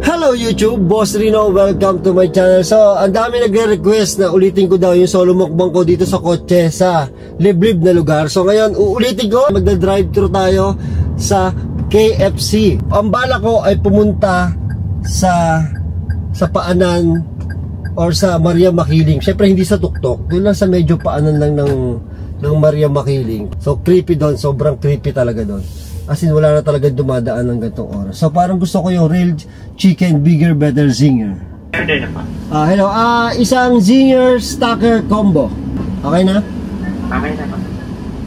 Hello YouTube, Boss Rino, welcome to my channel. So, ang dami nagre-request na ulitin ko daw yung solo mukbang ko dito sa kotse sa liblib na lugar. So ngayon, uulitin ko, magda-drive-thru tayo sa KFC. Ang bala ko ay pumunta sa paanan or sa Maria Makiling. Syempre hindi sa tuktok, doon lang sa medyo paanan lang ng Maria Makiling. So creepy doon, sobrang creepy talaga doon. As in, wala na talaga dumadaan ng gantong oras. So parang gusto ko yung real chicken, bigger, better zinger. Hello, isang zinger stacker combo. Okay na? Okay na pa.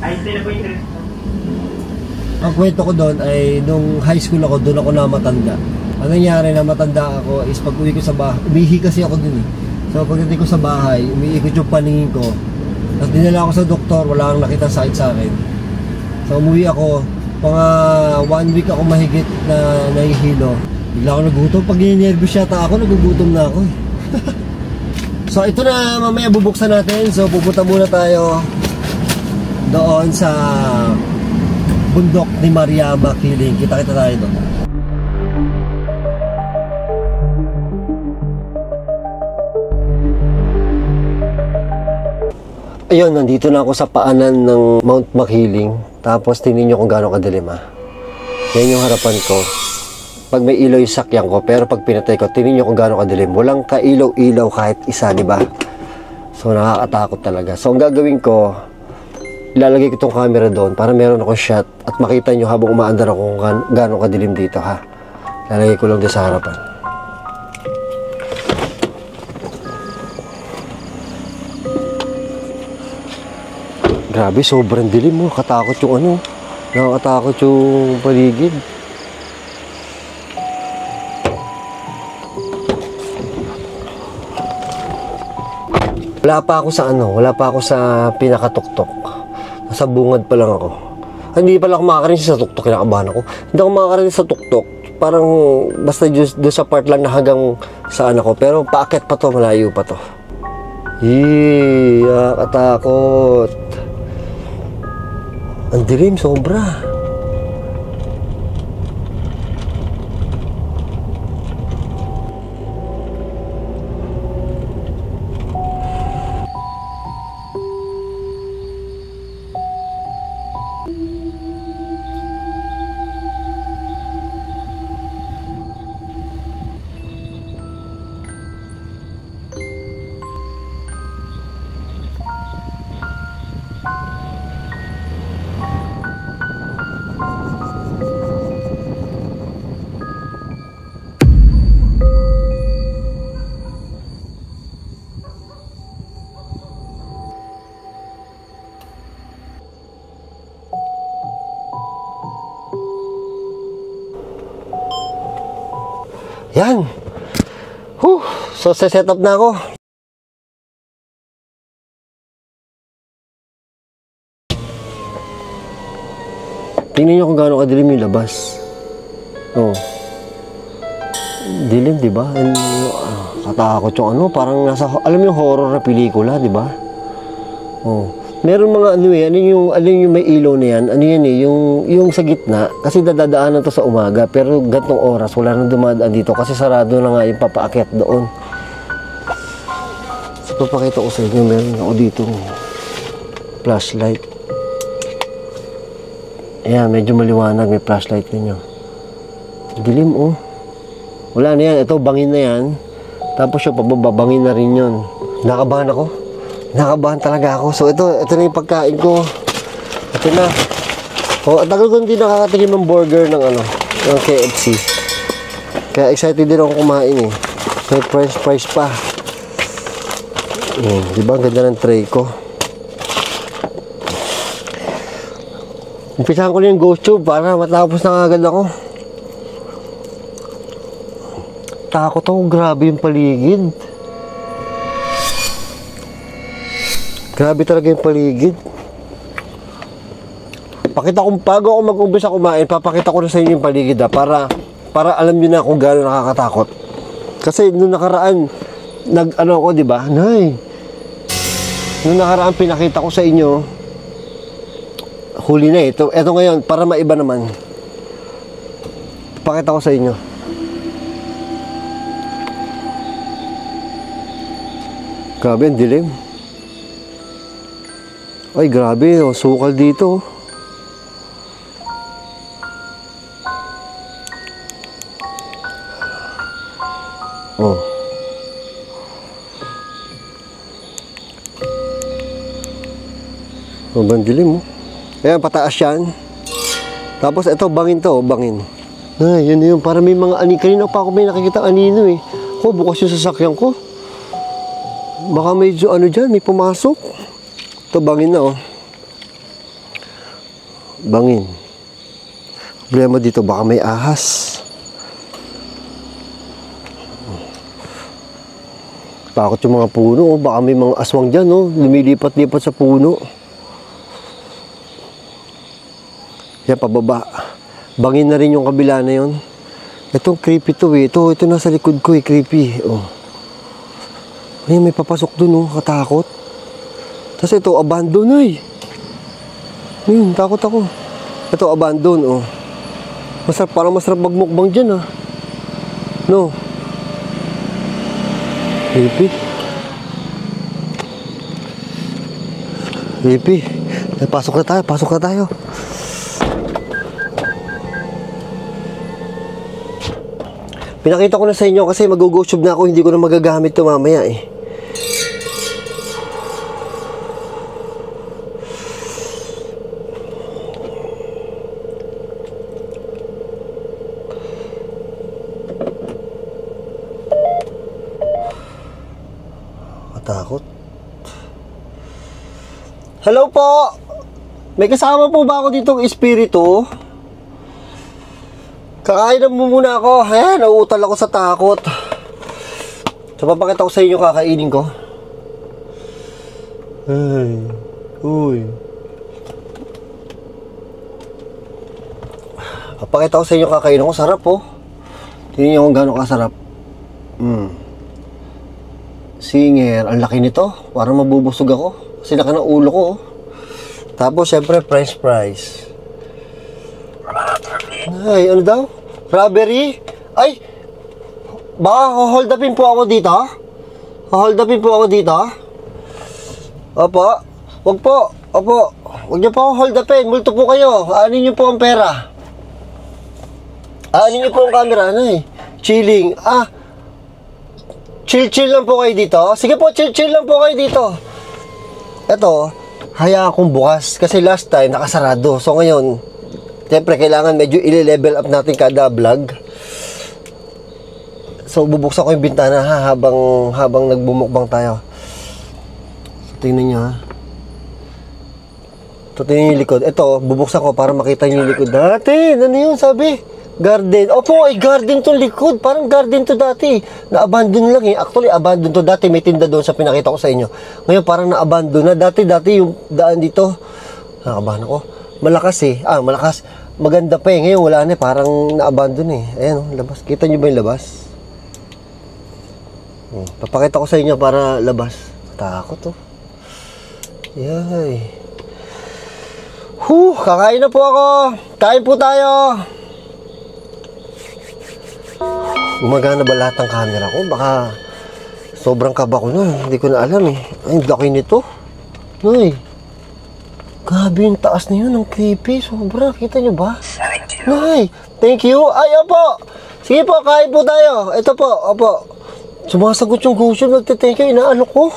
Ay, sila po yung ang kwento ko doon ay nung high school ako, doon ako namatanda. Ang nangyari na matanda ako is pag uwi ko sa bahay, umihi kasi ako doon eh. So pagdating ko sa bahay, umiikot yung paningin ko. At dinala ako sa doktor, wala kang nakita sakit sa akin. So umuwi ako, mga 1 week ako mahigit na nahihilo. Bigla ako nagutom. Pag ninervous yata ako, nagugutom na ako eh. So ito na, mamaya bubuksan natin. So pupunta muna tayo doon sa bundok ni Maria Makiling. Kita-kita tayo doon. Ayun, nandito na ako sa paanan ng Mount Makiling. Tapos tingnan nyo kung gaano kadilim ha. Yan yung harapan ko. Pag may ilaw yung sakyan ko, pero pag pinatay ko, tingnan nyo kung gaano kadilim. Walang kailaw-ilaw kahit isa, di ba? So nakakatakot talaga. So ang gagawin ko, ilalagay ko itong camera doon para meron akong shot at makita nyo habang umaandar ako kung gaano kadilim dito ha. Ilalagay ko lang dito sa harapan. Grabe, sobrang dilim mo. Katakot yung ano. Nakakatakot yung paligid. Wala pa ako sa ano. Wala pa ako sa pinakatuktok. Nasa bungad pa lang ako. Hindi pala ako makakarinig sa tuktok. Kinakabahan ako. Hindi ako makakarinig sa tuktok. Parang basta doon sa part lang na hanggang saan ako. Pero paakyat pa to. Malayo pa to. Katakot. Ang dilim, sobra. Yan. So, set up na ako. Tingnan nyo kung gaano kadilim yung labas. Oh. Dilim, di ba? Katakot yung ano. Parang nasa, alam mo yung horror na pelikula, di ba? Oh. Meron mga ano eh, ano yung may ilaw na yan, ano yan eh, yung sa gitna, kasi dadaanan to sa umaga, pero gantong oras, wala nang dumadaan dito, kasi sarado na nga yung papaakyat doon. So, papakita ko sa inyo, meron ako dito, flashlight. Ayan, medyo maliwanag, may flashlight ninyo. Dilim oh. Wala na yan, ito, bangin na yan. Tapos yung pababa, bangin na rin yun. Nakabahan ako. Nakabahan talaga ako. So ito na yung pagkain ko. Ito na. Oh, tagal ko hindi nakakatingin ng burger ng ano, ng KFC. Kaya excited din ako kumain eh. May french fries pa. Di ba? Ang ganda ng tray ko. Umpisahan ko na yung ghost tube para matapos na agad ako. Takot ako. Grabe yung paligid. Grabe talaga yung paligid. Pakita ko, bago ako mag-umpisa kumain, papakita ko na sa inyo yung paligid ha, para alam niyo na kung gaano nakakatakot. Kasi nung nakaraan, nag-ano ako, di ba? Nay, nung nakaraan pinakita ko sa inyo, huli na ito. Ito ngayon, para maiba naman. Pakita ko sa inyo. Grabe, ang dilim. Ay, grabe, oh, sukal dito. Oh. Ang dilim, oh. Ayan, pataas yan. Tapos ito, bangin to, bangin. Ay, yun. Para may mga ani. Kanina pa ako may nakikita anino eh. Ko, bukas yung sasakyan ko. Baka medyo ano dyan, may pumasok. Ito, bangin na, oh. Bangin. Problema dito, baka may ahas. Takot yung mga puno, oh. Baka may mga aswang dyan, oh. Lumilipat-lipat sa puno. Yan, pababa. Bangin na rin yung kabila na yun. Itong creepy to eh. Ito nasa likod ko eh, creepy. Oh. Ay, may papasok dun oh, katakot. Tapos ito, abandon eh. Ayun, takot ako. Ito, abandon oh. Masarap, parang masarap magmukbang dyan ah. No? Creepy. Creepy. Pasok na tayo. Pinakita ko na sa inyo kasi mag-go-shop na ako, hindi ko na magagamit ito mamaya eh. Katakot. Hello po! May kasama po ba ako ditong espiritu? Kakain na muna ako. Ayan, nauutal ako sa takot. So, papakita ko sa inyo kakainin ko. Ay, uy. Papakita ko sa inyo kakainin ko. Sarap oh. Tingnan nyo kung gano'ng kasarap. Singer. Ang laki nito. Parang mabubusog ako. Kasi laki ng ulo ko oh. Tapos, syempre, french fries. Ay, ano daw? Strawberry? Ay! Baka hold upin po ako dito? Hold upin po ako dito? Opo. Wag po. Opo. Wag niyo po ako hold upin. Multo po kayo. Aanin niyo po ang pera. Aanin niyo po ang camera. Ano eh? Chilling. Ah. Chill lang po kayo dito. Sige po, chill lang po kayo dito. Eto, hayaan akong bukas. Kasi last time, nakasarado. So ngayon, siyempre, kailangan medyo i-level up natin kada vlog. So, bubuksan ko yung bintana ha, habang nagbumukbang tayo. So, tingnan nyo ha. So, tingnan yung likod. Ito, bubuksan ko para makita nyo yung likod. Dati, ano yun sabi? Garden. Opo, ay garden to likod. Parang garden to dati. Na-abandon lang eh. Actually, abandon to dati. May tinda doon sa pinakita ko sa inyo. Ngayon, parang na-abandon na. Dati yung daan dito. Nakakabahan ako. Malakas eh. Malakas. Maganda pa eh. Ngayon wala na eh. Parang na-abandon eh. Ayan oh, labas. Kita nyo ba yung labas? Papakita ko sa inyo para labas. Takot oh. Yay. Kakain na po ako. Kain po tayo. Gumagana ba lahat ng camera ko? Baka sobrang kaba ko na. Hindi ko na alam eh. Ay, laki nito. Ay. Grabe yung taas na yun, ang creepy. Sobra, kita nyo ba? Nay, thank you. Ay, opo. Sige po, kain po tayo. Ito po, opo. Sumasagot yung gusto, nagte-thank you. Inaano ko.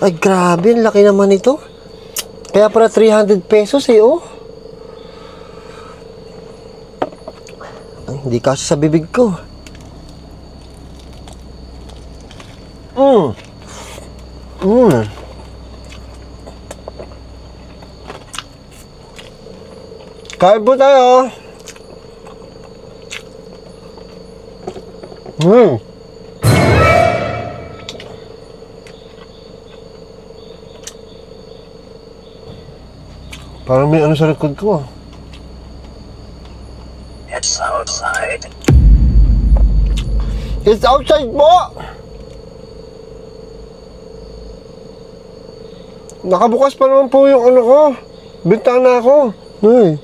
Ay, grabe, ang laki naman ito. Kaya para 300 pesos eh, oh. Ay, hindi kasi sa bibig ko. Kain po tayo. Parang may ano sa likod ko. It's outside. It's outside po! Nakabukas pa naman po yung ano ko. Bintana ko. Ay.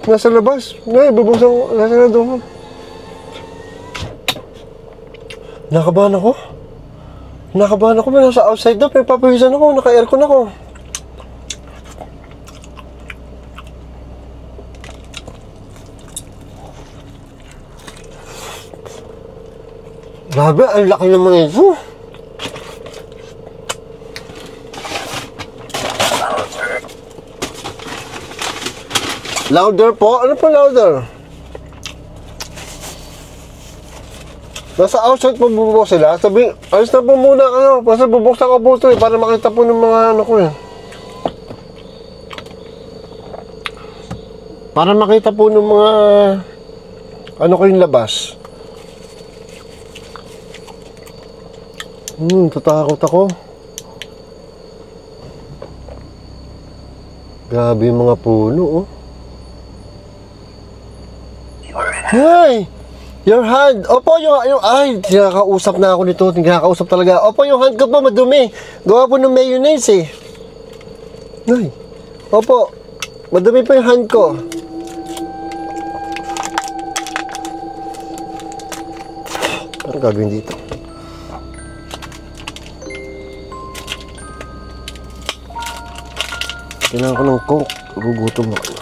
Nasa labas. Nay, bubuksan ko. Nasa na doon. Nakabahan ako. Nakabahan ako, may nasa outside na, pinapapawisan ako, naka-aircon ako. Grabe, ang laki naman ito. Louder po? Ano po louder? Nasa outside po bubuk sila. Sabi, alis na po muna kayo. Kasi bubuksan ko po ito para makita po ng mga ano ko eh. Para makita po ng mga ano ko yung labas. Tatakot ako. Grabe yung mga puno oh. Hey! Your hand! Opo, yung ay, tinakausap na ako nito. Tinakausap talaga. Opo, yung hand ko po madumi. Gawa po ng mayonnaise eh. Ay. Opo, madumi po yung hand ko. Ano gagawin dito? Kailangan ko ng coke. Gugutom ako.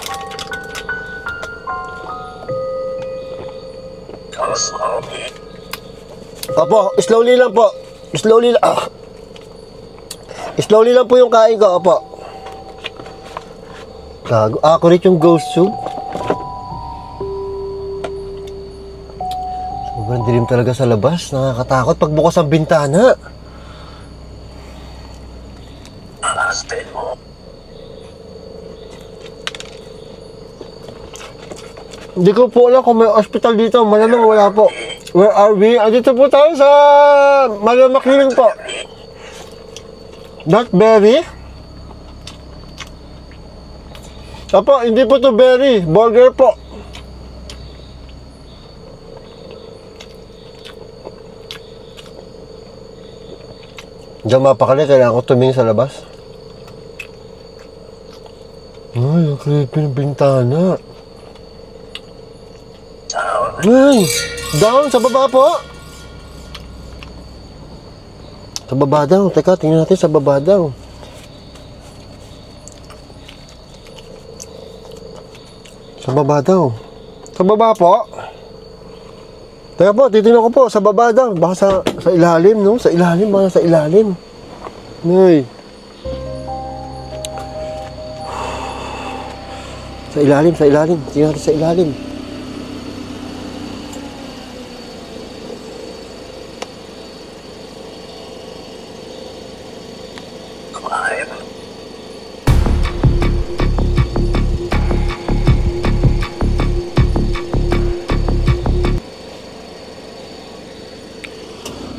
Opo, slowly lang po. Slowly lang. Slowly lang po yung kain ko. Opo. Gago. Accurate yung ghost soup. Sobrang dilim talaga sa labas. Nakakatakot pagbukas ang bintana. Hindi ko po alam kung may hospital dito. Malamang wala po. Where are we? Dito po tayo sa Malamakiling po. Not berry? Opo, hindi po to berry. Burger po. Diyan mapakali. Kailangan ko tumingin sa labas. Ay, ang creepy ng bintana. Ay, down, sa baba po. Sa baba daw. Teka, tingnan natin sa baba daw. Sa baba daw. Sa baba po. Teka po, titignan ko po. Sa baba daw. Baka sa ilalim, no? Sa ilalim, baka sa ilalim. Ay. Sa ilalim, sa ilalim. Tingnan natin sa ilalim.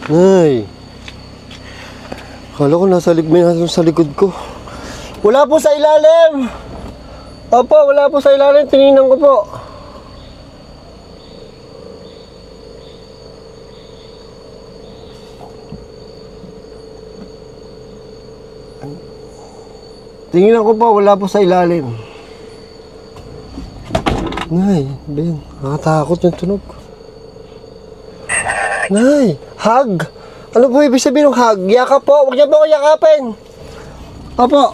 Ay. Akala ko may nasa sa likod ko. Wala po sa ilalim. Opo, wala po sa ilalim. Tinignan ko po. Tingnan ko po, wala po sa ilalim. Nay, Ben, nakatakot yung tunog. Nay, hug. Ano po ibig sabihin ng hug? Yakap po, huwag niya po ako yakapin. Opo.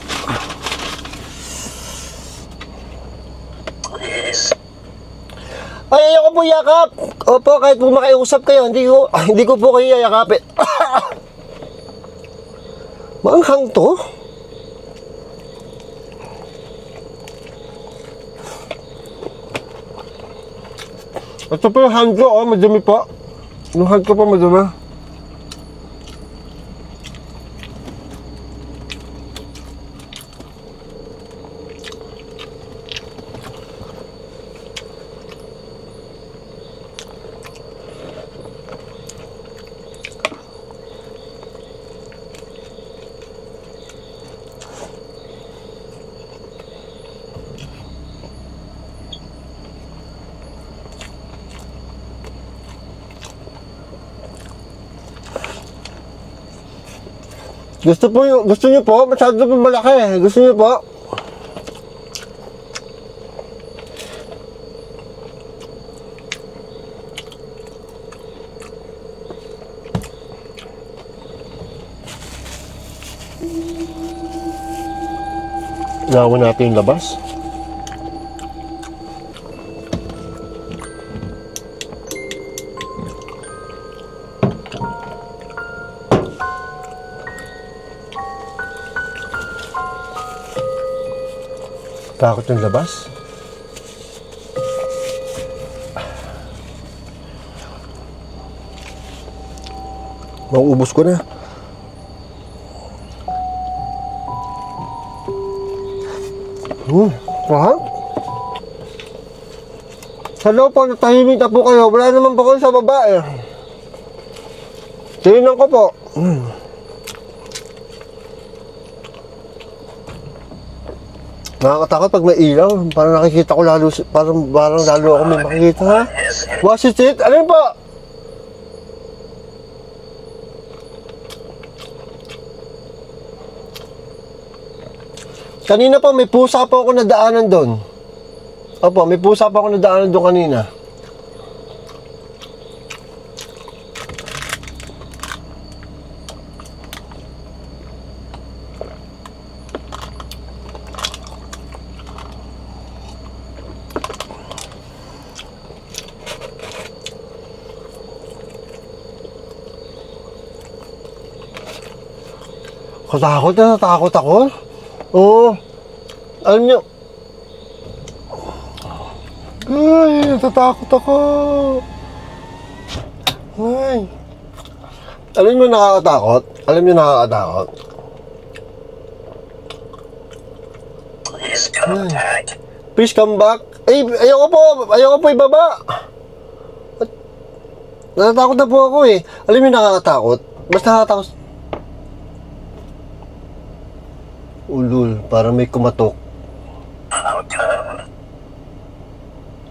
Ay, ayoko po yakap. Opo, kahit po makiusap kayo, hindi ko po kayo yakapin. Maanghang to? Ito po yung hand ko, oh, madumi po. Yung hand ko po madumi. Gusto niyo po? Masyado po malaki. Gusto niyo po? Ilawan natin yung labas. Takot yung labas. Mauubos ko na. Mahal? Hello po, natahimik na po kayo. Wala naman po kayo sa baba eh. Tingnan ko po. Nakakatakot pag may ilaw. Parang nakikita ko lalo, parang lalo ako may makikita, ha? Wash it? Alin po? Kanina po, may pusa po ako nadaanan doon. Opo, may pusa po ako nadaanan doon kanina. Natakot ako. Oo. Alam nyo. Ay, natatakot ako. Ay. Alam nyo nakakatakot? Alam nyo nakakatakot? Please come back. Ay, ayoko po ibaba. Natatakot na po ako eh. Alam nyo nakakatakot? Basta nakakatakot. Ulul, parang may kumatok.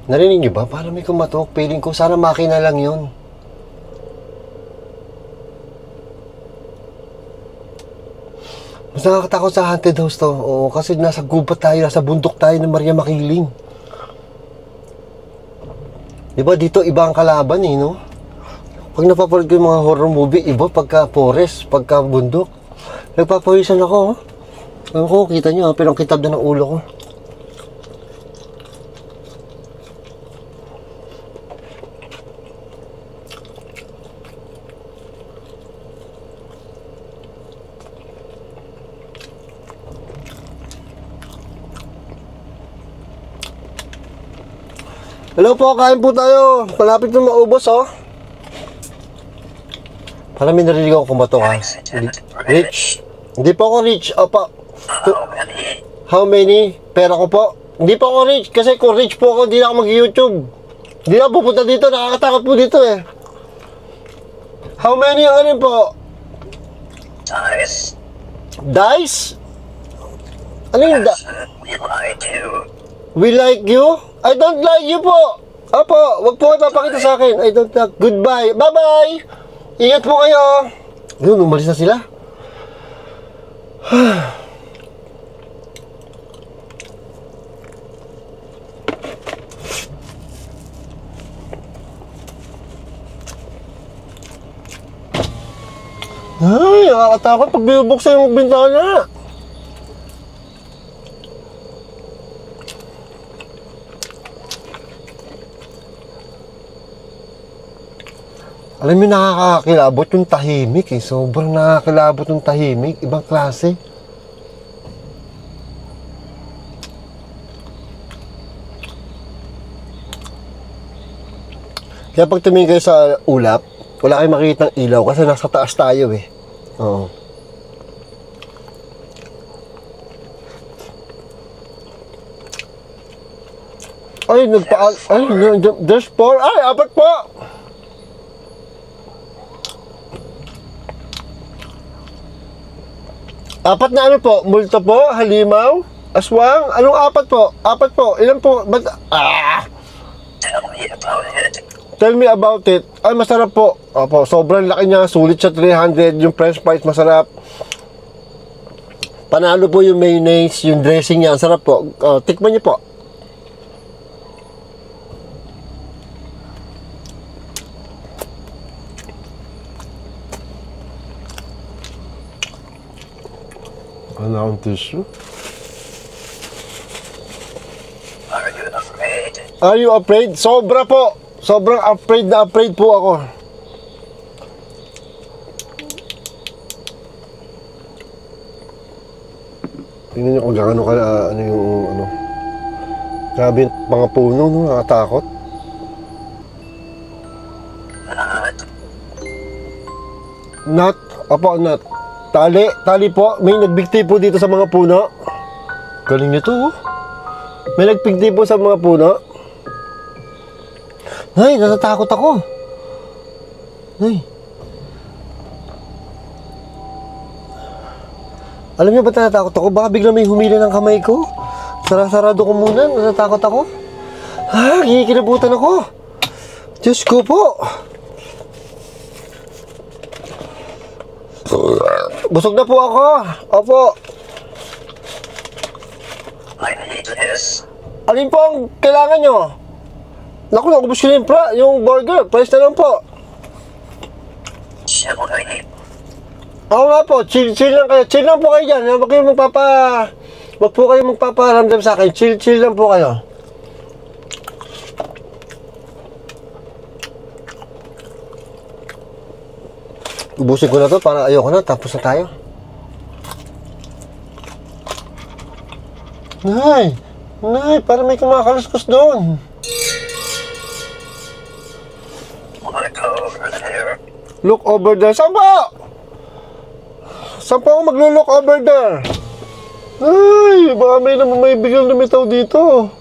Narinig niyo ba? Parang may kumatok. Feeling ko, sana makina lang yun. Mas nakakatakot sa haunted house to. Oo, kasi nasa gubat tayo, nasa bundok tayo ng Maria Makiling. Diba dito iba ang kalaban eh, no? Pag napapanood ko yung mga horror movie, iba pagka forest, pagka bundok. Nagpapawisan ako, oh. Ewan ko, kita nyo, pero ang kitab na ng ulo ko. Hello po, kain po tayo. Malapit na maubos, oh. Parang may narinig ako kumatok, ha. Rich. Hindi po ako rich. Opa. How many? Pera ko po. Hindi po ako rich. Kasi kung rich po ako, hindi na ako mag-YouTube. Hindi na pupunta dito. Nakakatakot po dito eh. How many ang ano po? Dice. Dice? Ano yung we like you. We like you? I don't like you po. Opo, wag po kayo papakita sa akin. I don't like. Goodbye. Bye-bye. Ingat po kayo. Yun, umalis na sila. Ay, nakakatakot pag binubuksan yung bintana. Alam mo, nakakakilabot yung tahimik eh. Sobrang nakakilabot yung tahimik. Ibang klase. Kaya pag tumingin kayo sa ulap, wala kayong makikita ng ilaw kasi nasa taas tayo eh. Oo. Ay, there's 4. Ay, 4 po! Apat na ano po? Multo po? Halimaw? Aswang? Anong 4 po? 4 po. Ilan po? Ba't? Tell me about it. Ay, masarap po. Opo, sobrang laki niya. Sulit siya, 300. Yung french fries, masarap. Panalo po yung mayonnaise, yung dressing niya. Sarap po. Tikman niyo po. Ano ang tissue? Are you afraid? Sobra po. Sobrang afraid na afraid po ako. Tingnan nyo kung gaano ka, ano yung, ano. Grabe yung mga puno, no? Nakatakot. Nut. Opo, nut. Tali po. May nagbigti po dito sa mga puno. Galing nito, oh. May nagbigti po sa mga puno. Ay, natatakot ako. Ay. Alam niyo ba natatakot ako? Baka bigla may humila ng kamay ko. Sarado ko muna. Natatakot ako. Ha, kikinabutan ako. Diyos ko po. Busog na po ako. Opo. Alin po ang kailangan nyo? Naku, nakubos ko yung burger. Price na lang po. Oo nga po, chill lang kayo. Chill lang po kayo dyan. Wag po kayo magpaparamdam sa akin. Chill lang po kayo. Ubusin ko na to para ayoko na. Tapos na tayo. Nay, para may kumakaluskus doon. Look over there. Saan ba? Saan pa ako maglo-look over there? Ay, baka may biglang lumitaw dito.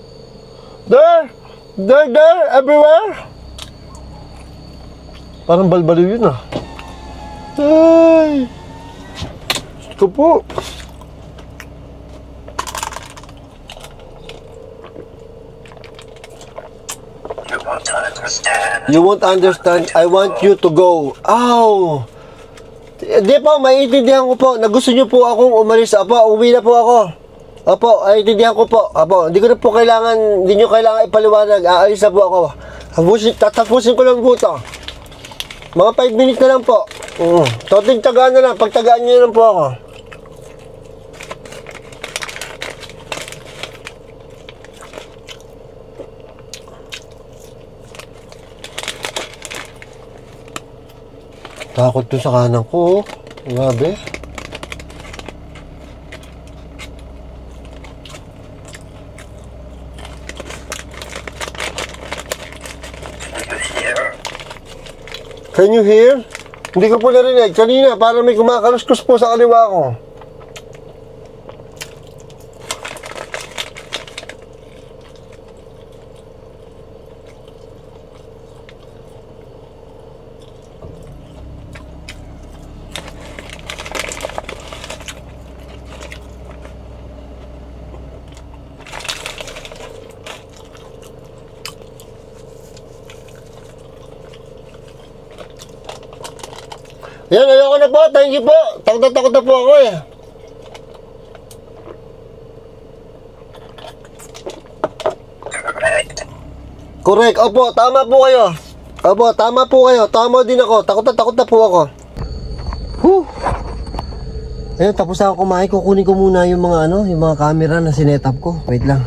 There, everywhere. Parang balbaliw yun, ah. Ay, ito po. You won't understand. I want you to go. Ow! Di po, maiintindihan ko po. Nagusto nyo po akong umalis. Apo, uwi na po ako. Apo, naiintindihan ko po. Apo, hindi ko na po kailangan, hindi nyo kailangan ipaliwanag. Aalis na po ako. Tatapusin ko lang po ito. Mga 5 minutes na lang po. Toting tagaan na lang. Pagtagaan nyo na lang po ako. Takot to sa kanan ko, oh. Grabe. Can you hear? Hindi ko po narinig. Kanina, parang may kumakaluskus po sa kaliwa ko. Yan, ayoko na po. Thank you po. Takot na po ako eh. Correct. Opo, tama po kayo. Opo, tama po kayo. Tama din ako. Takot na po ako. Whew. Ayun, tapos ako kumain. Kukunin ko muna yung mga yung mga camera na sinetup ko. Wait lang.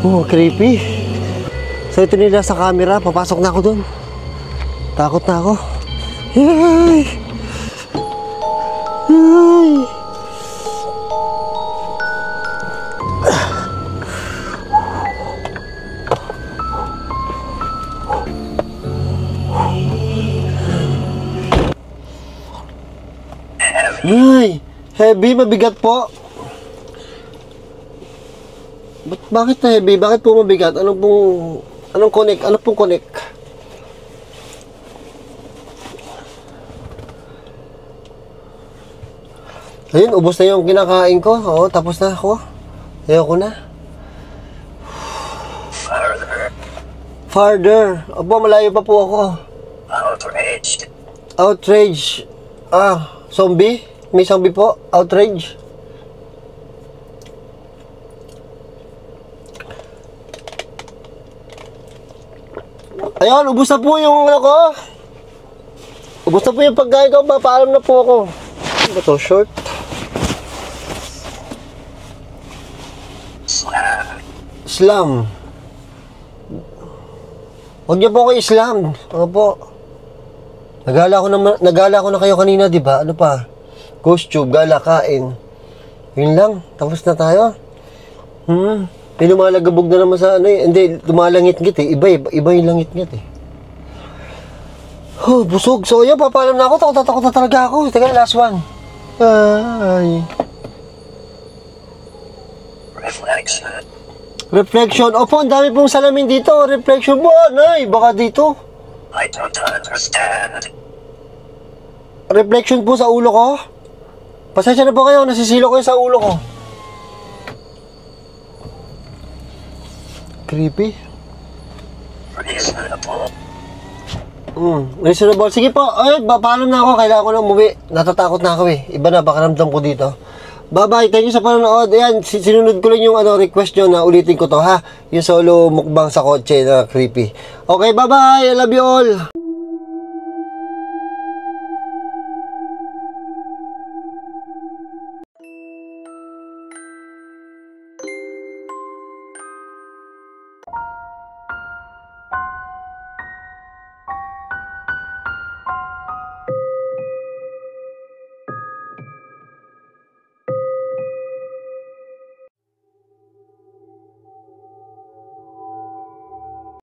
Oh, creepy. So ito nila sa camera. Papasok na ako dun. Takot na ako. Ay! Ay! Ay! Heavy, mabigat po. Bakit na heavy? Bakit po mabigat? Anong connect? Ano pong connect? Ayun, ubos na yung kinakain ko. Oo, tapos na ako. Ayoko na. Farther. Opo, malayo pa po ako. Outraged. Outrage. Zombie? May zombie po? Outrage. Ayun, ubos na po yung ano ko. Ubos na po yung pagkain ko. Papaalam na po ako. Ano ba to? Short? Islam. Huwag niyo po ako Islam. Ano po? Nagala ko na kayo kanina, di ba? Ano pa? Ghost tube, gala, kain. Yun lang. Tapos na tayo. Pinumalagabog na naman sa ano eh. Hindi, lumalangit-ngit eh. Iba yung langit-ngit eh. Oh, busog. So, yun, papaalam na ako. Takot na talaga ako. Teka, last one. Ay. Reflection. Opo, ang dami pong salamin dito. Reflection mo, anay. Baka dito. I don't understand. Reflection po sa ulo ko. Pasensya na po kayo. Nasisilo ko yung sa ulo ko. Creepy. Reasonable. Reasonable. Sige po. Ay, paalam na ako. Kailangan ko na umuwi. Natatakot na ako eh. Iba na, baka ramdam ko dito. Bye-bye. Thank you sa panonood. Ayan, sinunod ko lang yung request nyo na ulitin ko to ha. Yung solo mukbang sa kotse na creepy. Okay, bye-bye. I love you all.